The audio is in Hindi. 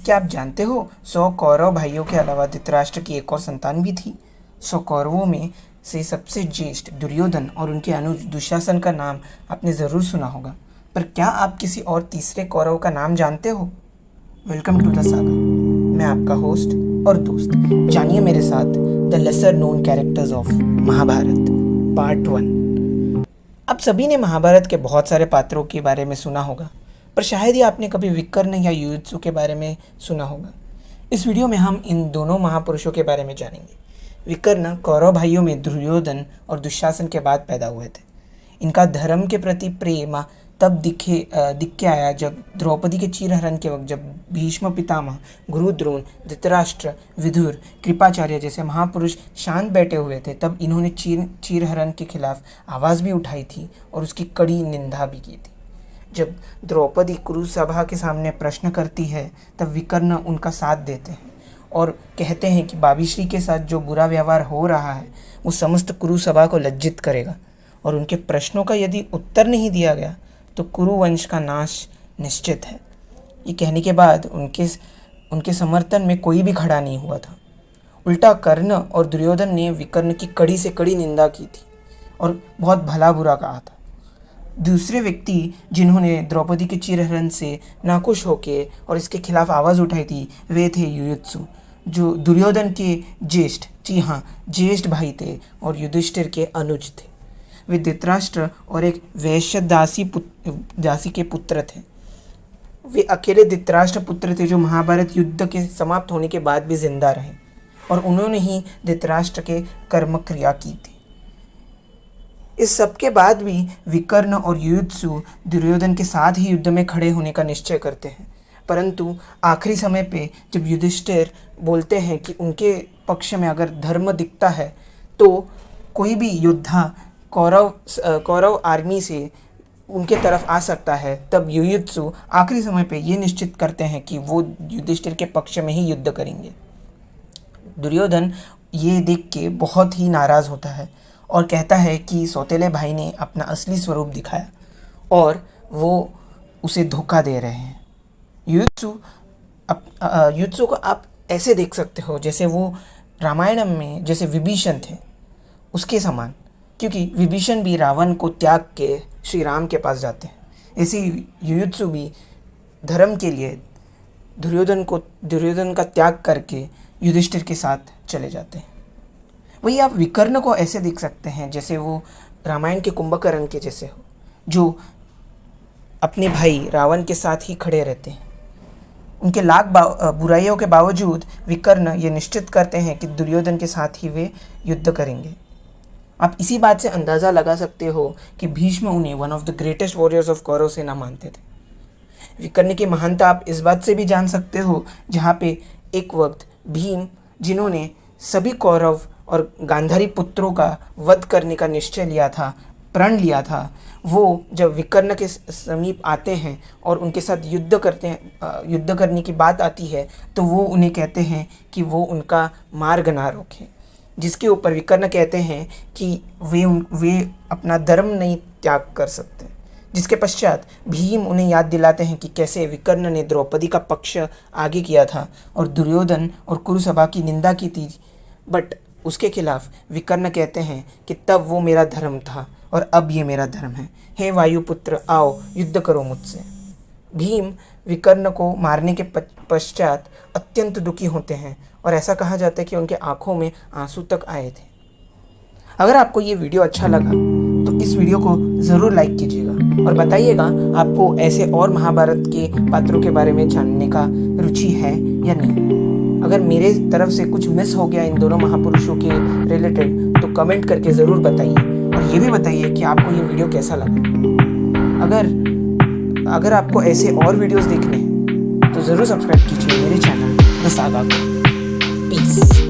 क्या आप जानते हो 100 कौरव भाइयों के अलावा धृतराष्ट्र की एक और संतान भी थी। 100 कौरवों में से सबसे ज्येष्ठ दुर्योधन और उनके अनुज दुशासन का नाम आपने ज़रूर सुना होगा, पर क्या आप किसी और तीसरे कौरव का नाम जानते हो? Welcome to the saga. मैं आपका होस्ट और दोस्त, जानिए मेरे साथ the lesser known characters of Mahabharat part 1। आप सभी ने महाभारत के बहुत सारे पात्रों के बारे में सुना होगा, पर शायद ही आपने कभी विकर्ण या युयुत्सु के बारे में सुना होगा। इस वीडियो में हम इन दोनों महापुरुषों के बारे में जानेंगे। विकर्ण कौरव भाइयों में दुर्योधन और दुशासन के बाद पैदा हुए थे। इनका धर्म के प्रति प्रेम तब दिख के आया जब द्रौपदी के चीरहरण के वक्त, जब भीष्म पितामह, गुरु द्रोण, धृतराष्ट्र, विदुर, कृपाचार्य जैसे महापुरुष शांत बैठे हुए थे, तब इन्होंने चीरहरण के खिलाफ आवाज़ भी उठाई थी और उसकी कड़ी निंदा भी की थी। जब द्रौपदी कुरु सभा के सामने प्रश्न करती है, तब विकर्ण उनका साथ देते हैं और कहते हैं कि बाबीश्री के साथ जो बुरा व्यवहार हो रहा है वो समस्त कुरु सभा को लज्जित करेगा, और उनके प्रश्नों का यदि उत्तर नहीं दिया गया तो कुरु वंश का नाश निश्चित है। ये कहने के बाद उनके समर्थन में कोई भी खड़ा नहीं हुआ था। उल्टा कर्ण और दुर्योधन ने विकर्ण की कड़ी से कड़ी निंदा की थी और बहुत भला बुरा कहा था। दूसरे व्यक्ति जिन्होंने द्रौपदी के चीरहरण से नाखुश होकर और इसके खिलाफ आवाज़ उठाई थी, वे थे युयुत्सु, जो दुर्योधन के ज्येष्ठ भाई थे और युधिष्ठिर के अनुज थे। वे धृतराष्ट्र और एक वैश्य दासी के पुत्र थे। वे अकेले धृतराष्ट्र पुत्र थे जो महाभारत युद्ध के समाप्त होने के बाद भी जिंदा रहे, और उन्होंने ही धृतराष्ट्र के कर्म क्रिया की थी। इस सब के बाद भी विकर्ण और युयुत्सु दुर्योधन के साथ ही युद्ध में खड़े होने का निश्चय करते हैं, परंतु आखिरी समय पे जब युधिष्ठिर बोलते हैं कि उनके पक्ष में अगर धर्म दिखता है तो कोई भी योद्धा कौरव आर्मी से उनके तरफ आ सकता है, तब युयुत्सु आखिरी समय पे ये निश्चित करते हैं कि वो युधिष्ठिर के पक्ष में ही युद्ध करेंगे। दुर्योधन ये देख के बहुत ही नाराज़ होता है और कहता है कि सौतेले भाई ने अपना असली स्वरूप दिखाया और वो उसे धोखा दे रहे हैं। युयुत्सु को आप ऐसे देख सकते हो जैसे वो रामायण में जैसे विभीषण थे उसके समान, क्योंकि विभीषण भी रावण को त्याग के श्री राम के पास जाते हैं। ऐसे ही युयुत्सु भी धर्म के लिए दुर्योधन का त्याग करके युधिष्ठिर के साथ चले जाते हैं। वही आप विकर्ण को ऐसे देख सकते हैं जैसे वो रामायण के कुंभकर्ण के जैसे हो, जो अपने भाई रावण के साथ ही खड़े रहते हैं। उनके लाख बुराइयों के बावजूद विकर्ण ये निश्चित करते हैं कि दुर्योधन के साथ ही वे युद्ध करेंगे। आप इसी बात से अंदाज़ा लगा सकते हो कि भीष्म उन्हें one of the greatest warriors of Kaurava सेना मानते थे। विकर्ण की महानता आप इस बात से भी जान सकते हो, जहाँ पे एक वक्त भीम, जिन्होंने सभी कौरव और गांधारी पुत्रों का वध करने का निश्चय लिया था, प्रण लिया था, वो जब विकर्ण के समीप आते हैं और उनके साथ युद्ध करने की बात आती है, तो वो उन्हें कहते हैं कि वो उनका मार्ग ना रोकें, जिसके ऊपर विकर्ण कहते हैं कि वे अपना धर्म नहीं त्याग कर सकते। जिसके पश्चात भीम उन्हें याद दिलाते हैं कि कैसे विकर्ण ने द्रौपदी का पक्ष आगे किया था और दुर्योधन और कुरुसभा की निंदा की थी, बट उसके खिलाफ विकर्ण कहते हैं कि तब वो मेरा धर्म था और अब ये मेरा धर्म है। हे वायुपुत्र, आओ युद्ध करो मुझसे। भीम विकर्ण को मारने के पश्चात अत्यंत दुखी होते हैं और ऐसा कहा जाता है कि उनके आंखों में आंसू तक आए थे। अगर आपको ये वीडियो अच्छा लगा तो इस वीडियो को ज़रूर लाइक कीजिएगा और बताइएगा आपको ऐसे और महाभारत के पात्रों के बारे में जानने का रुचि है या नहीं। अगर मेरे तरफ से कुछ मिस हो गया इन दोनों महापुरुषों के रिलेटेड तो कमेंट करके ज़रूर बताइए, और ये भी बताइए कि आपको ये वीडियो कैसा लगा। अगर आपको ऐसे और वीडियोस देखने हैं तो ज़रूर सब्सक्राइब कीजिए मेरे चैनल द सागा को। पीस।